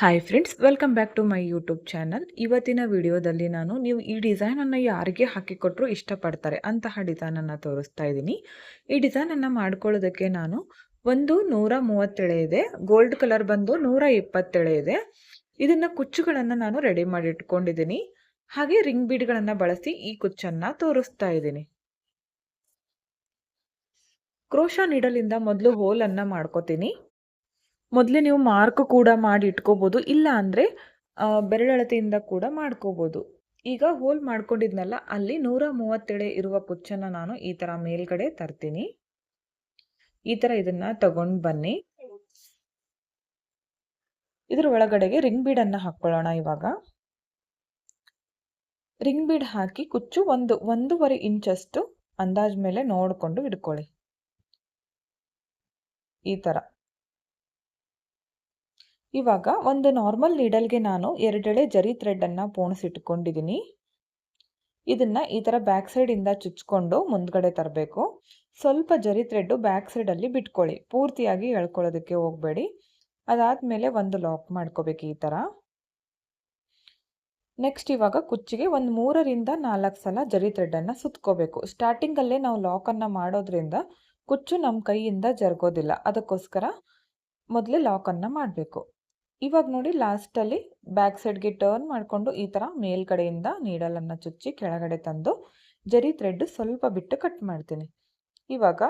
Hi friends, welcome back to my YouTube channel. ಇವತ್ತಿನ ವಿಡಿಯೋದಲ್ಲಿ ನೀವು ಈ ಡಿಸೈನನ್ನು ಯಾರಿಗೆ ಹಾಕಿಕೊಟ್ರೂ ಇಷ್ಟಪಡ್ತಾರೆ ಅಂತಹ ಡಿಸೈನನ್ನು ತೋರಿಸ್ತಾ ಇದ್ದೀನಿ. ಈ ಡಿಸೈನನ್ನು ಮಾಡ್ಕೊಳ್ಳೋದಕ್ಕೆ ನಾನು ಒಂದು 130 ಎಳೆ ಇದೆ, ಗೋಲ್ಡ್ ಕಲರ್ ಬಂದು 120 ಎಳೆ ಇದೆ. ಇದನ್ನು ಕುಚ್ಚುಗಳನ್ನು ನಾನು ರೆಡಿ ಮಾಡಿ ಇಟ್ಕೊಂಡಿದ್ದೀನಿ. ಹಾಗೆ ರಿಂಗ್ ಬೀಡ್ಗಳನ್ನು ಬಳಸಿ ಈ ಕುಚ್ಚನ್ನು ತೋರಿಸ್ತಾ ಇದ್ದೀನಿ. ಕ್ರೋಶಾ ನೀಡಲಿಂದ ಮೊದಲು ಹೋಲನ್ನು ಮಾಡ್ಕೋತೀನಿ. ಮೊದಲೇ ನೀವು ಮಾರ್ಕ್ ಕೂಡ ಮಾಡಿ ಇಟ್ಕೋಬೋದು, ಇಲ್ಲ ಅಂದರೆ ಬೆರಳಳತೆಯಿಂದ ಕೂಡ ಮಾಡ್ಕೋಬೋದು. ಈಗ ಹೋಲ್ ಮಾಡ್ಕೊಂಡಿದ್ನಲ್ಲ, ಅಲ್ಲಿ 130 ಎಳೆ ಇರುವ ಕುಚ್ಚನ್ನು ನಾನು ಈ ಥರ ಮೇಲ್ಗಡೆ ತರ್ತೀನಿ. ಈ ಥರ ಇದನ್ನು ತಗೊಂಡು ಬನ್ನಿ. ಇದರ ಒಳಗಡೆಗೆ ರಿಂಗ್ ಬೀಡನ್ನು ಹಾಕ್ಕೊಳ್ಳೋಣ. ಇವಾಗ ರಿಂಗ್ ಬೀಡ್ ಹಾಕಿ ಕುಚ್ಚು 1.5 ಇಂಚಷ್ಟು ಅಂದಾಜ್ ಮೇಲೆ ನೋಡಿಕೊಂಡು ಇಟ್ಕೊಳ್ಳಿ. ಈ ಥರ. ಇವಾಗ ಒಂದು ನಾರ್ಮಲ್ ನೀಡಲ್ಗೆ ನಾನು 2 ಎಳೆ ಜರಿ ಥ್ರೆಡನ್ನು ಪೋಣಿಸಿಟ್ಕೊಂಡಿದ್ದೀನಿ. ಇದನ್ನ ಈ ಥರ ಬ್ಯಾಕ್ ಸೈಡಿಂದ ಚುಚ್ಕೊಂಡು ಮುಂದ್ಗಡೆ ತರಬೇಕು. ಸ್ವಲ್ಪ ಜರಿ ಥ್ರೆಡ್ಡು ಬ್ಯಾಕ್ ಸೈಡಲ್ಲಿ ಬಿಟ್ಕೊಳ್ಳಿ, ಪೂರ್ತಿಯಾಗಿ ಎಳ್ಕೊಳ್ಳೋದಕ್ಕೆ ಹೋಗಬೇಡಿ. ಅದಾದಮೇಲೆ ಒಂದು ಲಾಕ್ ಮಾಡ್ಕೋಬೇಕು ಈ ಥರ. ನೆಕ್ಸ್ಟ್ ಇವಾಗ ಕುಚ್ಚಿಗೆ ಒಂದು 3 ರಿಂದ 4 ಸಲ ಜರಿ ಥ್ರೆಡ್ಡನ್ನು ಸುತ್ಕೋಬೇಕು. ಸ್ಟಾರ್ಟಿಂಗಲ್ಲೇ ನಾವು ಲಾಕನ್ನು ಮಾಡೋದ್ರಿಂದ ಕುಚ್ಚು ನಮ್ಮ ಕೈಯಿಂದ ಜರುಗೋದಿಲ್ಲ, ಅದಕ್ಕೋಸ್ಕರ ಮೊದಲೇ ಲಾಕನ್ನು ಮಾಡಬೇಕು. ಇವಾಗ ನೋಡಿ, ಲಾಸ್ಟಲ್ಲಿ ಬ್ಯಾಕ್ ಸೈಡ್ಗೆ ಟರ್ನ್ ಮಾಡಿಕೊಂಡು ಈ ಥರ ಮೇಲ್ಗಡೆಯಿಂದ ನೀಡಲನ್ನು ಚುಚ್ಚಿ ಕೆಳಗಡೆ ತಂದು ಜರಿ ಥ್ರೆಡ್ ಸ್ವಲ್ಪ ಬಿಟ್ಟು ಕಟ್ ಮಾಡ್ತೀನಿ. ಇವಾಗ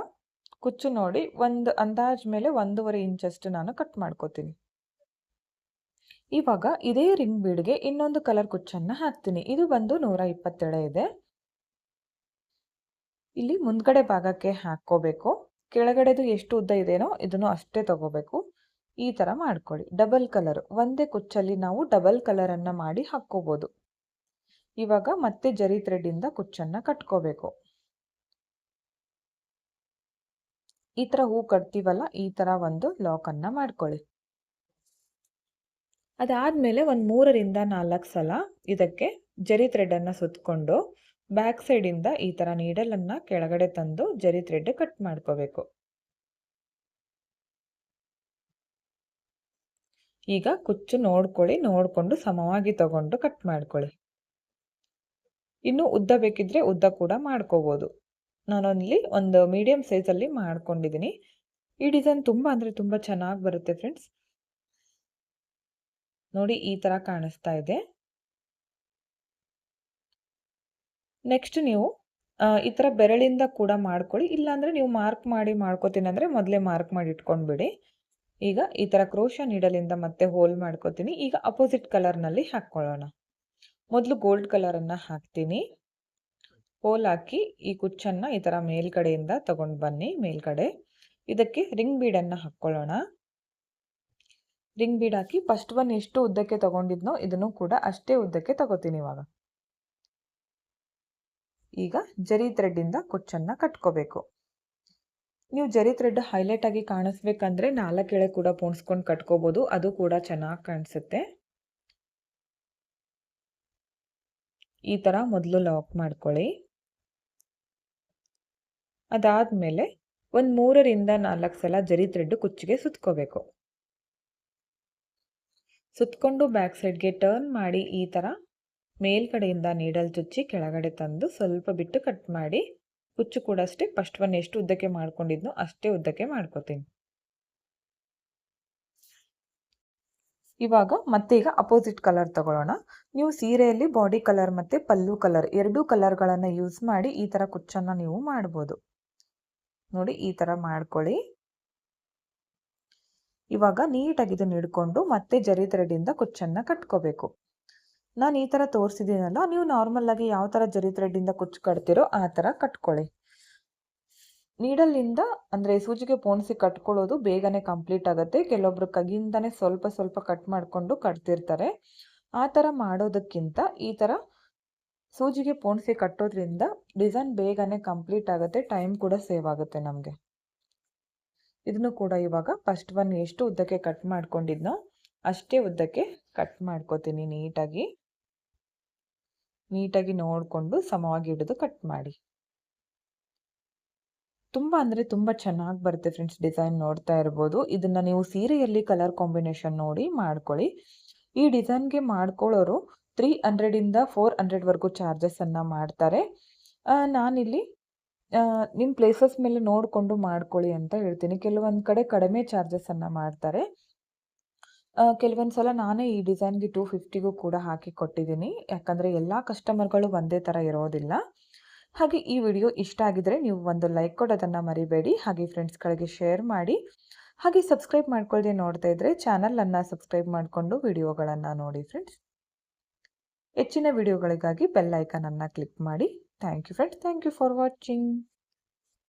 ಕುಚ್ಚು ನೋಡಿ, ಒಂದು ಅಂದಾಜ್ ಮೇಲೆ 1.5 ಇಂಚಷ್ಟು ನಾನು ಕಟ್ ಮಾಡ್ಕೋತೀನಿ. ಇವಾಗ ಇದೇ ರಿಂಗ್ ಬೀಡ್ಗೆ ಇನ್ನೊಂದು ಕಲರ್ ಕುಚ್ಚನ್ನು ಹಾಕ್ತೀನಿ. ಇದು ಬಂದು 120 ಎಳೆ ಇದೆ. ಇಲ್ಲಿ ಮುಂದ್ಗಡೆ ಭಾಗಕ್ಕೆ ಹಾಕ್ಕೋಬೇಕು. ಕೆಳಗಡೆದು ಎಷ್ಟು ಉದ್ದ ಇದೆಯೋ ಇದನ್ನು ಅಷ್ಟೇ ತಗೋಬೇಕು. ಈ ಥರ ಮಾಡ್ಕೊಳ್ಳಿ. ಡಬಲ್ ಕಲರ್, ಒಂದೇ ಕುಚ್ಚಲ್ಲಿ ನಾವು ಡಬಲ್ ಕಲರನ್ನು ಮಾಡಿ ಹಾಕ್ಕೋಬೋದು. ಇವಾಗ ಮತ್ತೆ ಜರಿ ಥ್ರೆಡ್ಡಿಂದ ಕುಚ್ಚನ್ನು ಕಟ್ಕೋಬೇಕು. ಈ ಥರ ಹೂ ಕಟ್ತೀವಲ್ಲ, ಈ ಥರ ಒಂದು ಲಾಕನ್ನು ಮಾಡ್ಕೊಳ್ಳಿ. ಅದಾದಮೇಲೆ ಒಂದು 3 ರಿಂದ 4 ಸಲ ಇದಕ್ಕೆ ಜರಿ ಥ್ರೆಡನ್ನು ಸುತ್ತಕೊಂಡು ಬ್ಯಾಕ್ ಸೈಡಿಂದ ಈ ಥರ ನೀಡಲನ್ನು ಕೆಳಗಡೆ ತಂದು ಜರಿ ಥ್ರೆಡ್ ಕಟ್ ಮಾಡ್ಕೋಬೇಕು. ಈಗ ಕುಚ್ಚು ನೋಡ್ಕೊಂಡು ಸಮವಾಗಿ ತಗೊಂಡು ಕಟ್ ಮಾಡ್ಕೊಳ್ಳಿ. ಇನ್ನು ಉದ್ದ ಬೇಕಿದ್ರೆ ಉದ್ದ ಕೂಡ ಮಾಡ್ಕೋಬೋದು. ನಾನಲ್ಲಿ ಒಂದು ಮೀಡಿಯಂ ಸೈಜಲ್ಲಿ ಮಾಡ್ಕೊಂಡಿದ್ದೀನಿ. ಈ ಡಿಸೈನ್ ತುಂಬ ಅಂದರೆ ತುಂಬ ಚೆನ್ನಾಗಿ ಬರುತ್ತೆ ಫ್ರೆಂಡ್ಸ್. ನೋಡಿ, ಈ ಥರ ಕಾಣಿಸ್ತಾ ಇದೆ. ನೆಕ್ಸ್ಟ್ ನೀವು ಈ ಥರ ಬೆರಳಿಂದ ಕೂಡ ಮಾಡ್ಕೊಳ್ಳಿ, ಇಲ್ಲಾಂದರೆ ನೀವು ಮಾರ್ಕ್ ಮಾಡಿ ಮಾಡ್ಕೋತೀನಿ ಅಂದರೆ ಮೊದಲೇ ಮಾರ್ಕ್ ಮಾಡಿ ಇಟ್ಕೊಂಡ್ಬಿಡಿ. ಈಗ ಈ ಥರ ಕ್ರೋಶಾ ನೀಡಲಿಂದ ಮತ್ತೆ ಹೋಲ್ ಮಾಡ್ಕೋತೀನಿ. ಈಗ ಅಪೋಸಿಟ್ ಕಲರ್ನಲ್ಲಿ ಹಾಕ್ಕೊಳ್ಳೋಣ. ಮೊದಲು ಗೋಲ್ಡ್ ಕಲರನ್ನು ಹಾಕ್ತೀನಿ. ಹೋಲ್ ಹಾಕಿ ಈ ಕುಚ್ಚನ್ನು ಈ ಥರ ಮೇಲ್ಗಡೆಯಿಂದ ತಗೊಂಡು ಬನ್ನಿ. ಮೇಲ್ಗಡೆ ಇದಕ್ಕೆ ರಿಂಗ್ ಬೀಡನ್ನು ಹಾಕ್ಕೊಳ್ಳೋಣ. ರಿಂಗ್ ಬೀಡ್ ಹಾಕಿ ಫಸ್ಟ್ ಒನ್ ಎಷ್ಟು ಉದ್ದಕ್ಕೆ ತಗೊಂಡಿದ್ನೋ ಇದನ್ನು ಕೂಡ ಅಷ್ಟೇ ಉದ್ದಕ್ಕೆ ತಗೋತೀನಿ. ಈಗ ಜರಿ ಥ್ರೆಡ್ಡಿಂದ ಕುಚ್ಚನ್ನು ಕಟ್ಕೋಬೇಕು. ನೀವು ಜರಿ ಥ್ರೆಡ್ ಹೈಲೈಟ್ ಆಗಿ ಕಾಣಿಸ್ಬೇಕಂದ್ರೆ 4 ಎಳೆ ಕೂಡ ಪೋಣಿಸ್ಕೊಂಡು ಕಟ್ಕೋಬೋದು, ಅದು ಕೂಡ ಚೆನ್ನಾಗಿ ಕಾಣಿಸುತ್ತೆ. ಈ ಥರ ಮೊದಲು ಲಾಕ್ ಮಾಡ್ಕೊಳ್ಳಿ. ಅದಾದಮೇಲೆ ಒಂದು 3 ರಿಂದ 4 ಸಲ ಜರಿ ಥ್ರೆಡ್ ಕುಚ್ಚಿಗೆ ಸುತ್ಕೋಬೇಕು. ಸುತ್ಕೊಂಡು ಬ್ಯಾಕ್ ಸೈಡ್ಗೆ ಟರ್ನ್ ಮಾಡಿ ಈ ಥರ ಮೇಲ್ಗಡೆಯಿಂದ ನೀಡಲ್ ಚುಚ್ಚಿ ಕೆಳಗಡೆ ತಂದು ಸ್ವಲ್ಪ ಬಿಟ್ಟು ಕಟ್ ಮಾಡಿ. ಕುಚ್ಚು ಕೂಡ ಅಷ್ಟೇ, ಫಸ್ಟ್ ಒನ್ ಎಷ್ಟು ಉದ್ದಕ್ಕೆ ಮಾಡ್ಕೊಂಡಿದ್ನೋ ಅಷ್ಟೇ ಉದ್ದಕ್ಕೆ ಮಾಡ್ಕೋತೀನಿ. ಇವಾಗ ಮತ್ತೆ ಈಗ ಅಪೋಸಿಟ್ ಕಲರ್ ತಗೊಳ್ಳೋಣ. ನೀವು ಸೀರೆಯಲ್ಲಿ ಬಾಡಿ ಕಲರ್ ಮತ್ತು ಪಲ್ಲು ಕಲರ್ ಎರಡೂ ಕಲರ್ಗಳನ್ನು ಯೂಸ್ ಮಾಡಿ ಈ ಥರ ಕುಚ್ಚನ್ನು ನೀವು ಮಾಡ್ಬೋದು. ನೋಡಿ, ಈ ಥರ ಮಾಡ್ಕೊಳ್ಳಿ. ಇವಾಗ ನೀಟಾಗಿ ಇದನ್ನು ಹಿಡ್ಕೊಂಡು ಮತ್ತೆ ಜರಿ ಥ್ರೆಡ್ಡಿಂದ ಕುಚ್ಚನ್ನು ಕಟ್ಕೋಬೇಕು. ನಾನು ಈ ಥರ ತೋರಿಸಿದ್ದೀನಲ್ಲ, ನೀವು ನಾರ್ಮಲ್ಲಾಗಿ ಯಾವ ಥರ ಜರಿ ಥ್ರೆಡ್ಡಿಂದ ಕುಚ್ಚು ಕಟ್ತೀರೋ ಆ ಥರ ಕಟ್ಕೊಳ್ಳಿ. ನೀಡಲಿಂದ ಅಂದರೆ ಸೂಜಿಗೆ ಪೋಣಿಸಿ ಕಟ್ಕೊಳ್ಳೋದು ಬೇಗನೆ ಕಂಪ್ಲೀಟ್ ಆಗುತ್ತೆ. ಕೆಲವೊಬ್ರು ಕೈಯಿಂದನೇ ಸ್ವಲ್ಪ ಸ್ವಲ್ಪ ಕಟ್ ಮಾಡಿಕೊಂಡು ಕಟ್ತಿರ್ತಾರೆ. ಆ ಥರ ಮಾಡೋದಕ್ಕಿಂತ ಈ ಥರ ಸೂಜಿಗೆ ಪೋಣಿಸಿ ಕಟ್ಟೋದ್ರಿಂದ ಡಿಸೈನ್ ಬೇಗನೆ ಕಂಪ್ಲೀಟ್ ಆಗುತ್ತೆ, ಟೈಮ್ ಕೂಡ ಸೇವ್ ಆಗುತ್ತೆ ನಮಗೆ. ಇದನ್ನು ಕೂಡ ಇವಾಗ ಫಸ್ಟ್ ಒನ್ ಎಷ್ಟು ಉದ್ದಕ್ಕೆ ಕಟ್ ಮಾಡ್ಕೊಂಡಿದ್ನೋ ಅಷ್ಟೇ ಉದ್ದಕ್ಕೆ ಕಟ್ ಮಾಡ್ಕೋತೀನಿ. ನೀಟಾಗಿ ನೋಡಿಕೊಂಡು ಸಮವಾಗಿ ಹಿಡಿದು ಕಟ್ ಮಾಡಿ. ತುಂಬ ಅಂದರೆ ತುಂಬ ಚೆನ್ನಾಗಿ ಬರುತ್ತೆ ಫ್ರೆಂಡ್ಸ್. ಡಿಸೈನ್ ನೋಡ್ತಾ ಇರ್ಬೋದು. ಇದನ್ನು ನೀವು ಸೀರೆಯಲ್ಲಿ ಕಲರ್ ಕಾಂಬಿನೇಷನ್ ನೋಡಿ ಮಾಡ್ಕೊಳ್ಳಿ. ಈ ಡಿಸೈನ್ಗೆ ಮಾಡ್ಕೊಳ್ಳೋರು 300 ಇಂದ 400 ವರೆಗೂ ಚಾರ್ಜಸನ್ನು ಮಾಡ್ತಾರೆ. ನಾನಿಲ್ಲಿ ನಿಮ್ಮ ಪ್ಲೇಸಸ್ ಮೇಲೆ ನೋಡಿಕೊಂಡು ಮಾಡ್ಕೊಳ್ಳಿ ಅಂತ ಹೇಳ್ತೀನಿ. ಕೆಲವೊಂದು ಕಡೆ ಕಡಿಮೆ ಚಾರ್ಜಸನ್ನು ಮಾಡ್ತಾರೆ. ಕೆಲವೊಂದು ಸಲ ನಾನೇ ಈ ಡಿಸೈನ್ಗೆ 250ಗೂ ಕೂಡ ಹಾಕಿ ಕೊಟ್ಟಿದ್ದೀನಿ. ಯಾಕಂದರೆ ಎಲ್ಲ ಕಸ್ಟಮರ್ಗಳು ಒಂದೇ ಥರ ಇರೋದಿಲ್ಲ. ಹಾಗೆ ಈ ವಿಡಿಯೋ ಇಷ್ಟ ಆಗಿದ್ರೆ ನೀವು ಒಂದು ಲೈಕ್ ಕೊಡೋದನ್ನು ಮರಿಬೇಡಿ. ಹಾಗೆ ಫ್ರೆಂಡ್ಸ್ಗಳಿಗೆ ಶೇರ್ ಮಾಡಿ. ಹಾಗೆ ಸಬ್ಸ್ಕ್ರೈಬ್ ಮಾಡ್ಕೊಳ್ಳದೆ ನೋಡ್ತಾ ಇದ್ದರೆ ಚಾನಲನ್ನು ಸಬ್ಸ್ಕ್ರೈಬ್ ಮಾಡಿಕೊಂಡು ವಿಡಿಯೋಗಳನ್ನು ನೋಡಿ ಫ್ರೆಂಡ್ಸ್. ಹೆಚ್ಚಿನ ವಿಡಿಯೋಗಳಿಗಾಗಿ ಬೆಲ್ ಐಕಾನನ್ನು ಕ್ಲಿಕ್ ಮಾಡಿ. Thank you friends. Thank you for watching.